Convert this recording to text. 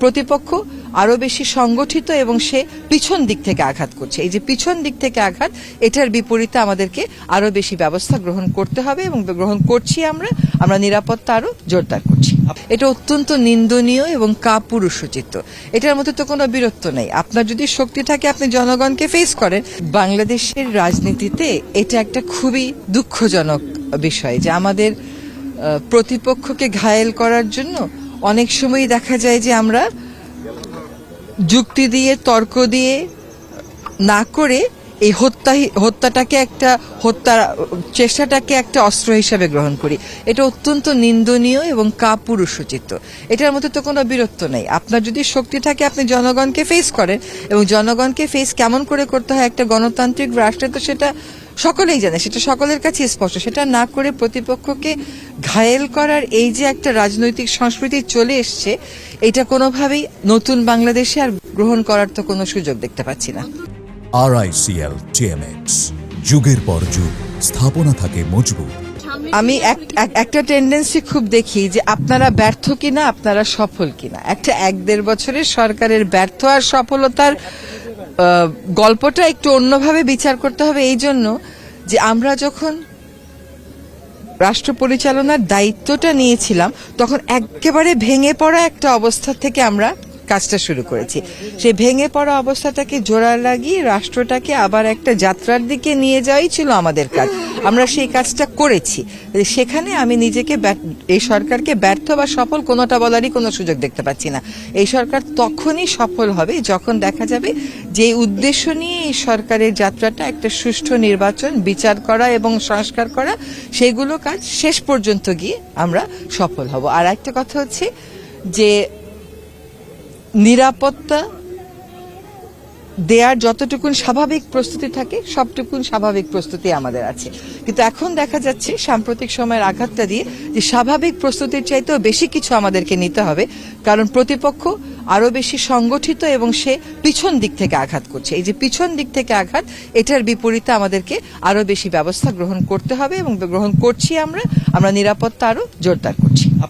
প্রতিপক্ষ আরো বেশি সংগঠিত এবং সে পিছন দিক থেকে আঘাত করছে। এই যে পিছন দিক থেকে আঘাত, এটার বিপরীতে আমাদেরকে আরো বেশি ব্যবস্থা গ্রহণ করতে হবে এবং গ্রহণ করছি। আমরা নিরাপত্তা আরো জোরদার করছি। এটা অত্যন্ত নিন্দনীয় এবং কাপুরুষোচিত। এটার মধ্যে তো কোনো বীরত্ব নেই। আপনার যদি শক্তি থাকে আপনি জনগণকে ফেস করেন। বাংলাদেশের রাজনীতিতে এটা একটা খুবই দুঃখজনক বিষয় যে আমাদের প্রতিপক্ষকে ঘায়েল করার জন্য অনেক সময় দেখা যায় যে আমরা যুক্তি দিয়ে তর্ক দিয়ে না করে এই হত্যাটাকে হত্যার চেষ্টাটাকে একটা অস্ত্র হিসাবে গ্রহণ করি। এটা অত্যন্ত নিন্দনীয় এবং কাপুরুষোচিত। এটার মধ্যে তো কোনো বীরত্ব নেই। আপনার যদি শক্তি থাকে আপনি জনগণকে ফেস করেন এবং জনগণকে ফেস কেমন করে করতে হয় একটা গণতান্ত্রিক রাষ্ট্রে, তো সেটা সকলেই জানে, সেটা সকলের কাছে স্পষ্ট। সেটা না করে প্রতিপক্ষকে ঘায়েল করার এই যে একটা রাজনৈতিক সংস্কৃতি চলে এসছে, এটা কোনোভাবেই নতুন বাংলাদেশে আর গ্রহণ করার তো কোনো সুযোগ দেখতে পাচ্ছি না। RICL TMX, যুগের পর যুগ স্থাপনা থাকে মজবুত। আমি একটা টেন্ডেন্সি খুব দেখি যে আপনারা ব্যর্থ কিনা, আপনারা সফল কিনা। একটা 1-1.5 বছরের সরকারের ব্যর্থ আর সফলতার গল্পটা একটু অন্যভাবে বিচার করতে হবে। এই জন্য যে আমরা যখন রাষ্ট্র পরিচালনার দায়িত্বটা নিয়েছিলাম তখন একেবারে ভেঙে পড়া একটা অবস্থা থেকে আমরা কাজটা শুরু করেছি। সেই ভেঙে পড়া অবস্থাটাকে জোড়া লাগিয়ে রাষ্ট্রটাকে আবার একটা যাত্রার দিকে নিয়ে যাওয়াই ছিল আমাদের কাজ। আমরা সেই কাজটা করেছি। সেখানে আমি নিজেকে এই সরকারকে ব্যর্থ বা সফল কোনোটা বলারই কোনো সুযোগ দেখতে পাচ্ছি না। এই সরকার তখনই সফল হবে যখন দেখা যাবে যে উদ্দেশ্য নিয়ে এই সরকারের যাত্রাটা একটা সুষ্ঠু নির্বাচন, বিচার করা এবং সংস্কার করা, সেগুলো কাজ শেষ পর্যন্ত গিয়ে আমরা সফল হব। আর একটা কথা হচ্ছে যে নিরাপত্তা দেয়ার যতটুকুন স্বাভাবিক প্রস্তুতি থাকে সবটুকুন স্বাভাবিক প্রস্তুতি আমাদের আছে। কিন্তু এখন দেখা যাচ্ছে সাম্প্রতিক সময়ের আঘাতটা দিয়ে যে স্বাভাবিক প্রস্তুতির চাইতেও বেশি কিছু আমাদেরকে নিতে হবে, কারণ প্রতিপক্ষ আরো বেশি সংগঠিত এবং সে পিছন দিক থেকে আঘাত করছে। এই যে পিছন দিক থেকে আঘাত, এটার বিপরীতে আমাদেরকে আরো বেশি ব্যবস্থা গ্রহণ করতে হবে এবং গ্রহণ করছি। আমরা নিরাপত্তা আরো জোরদার করছি।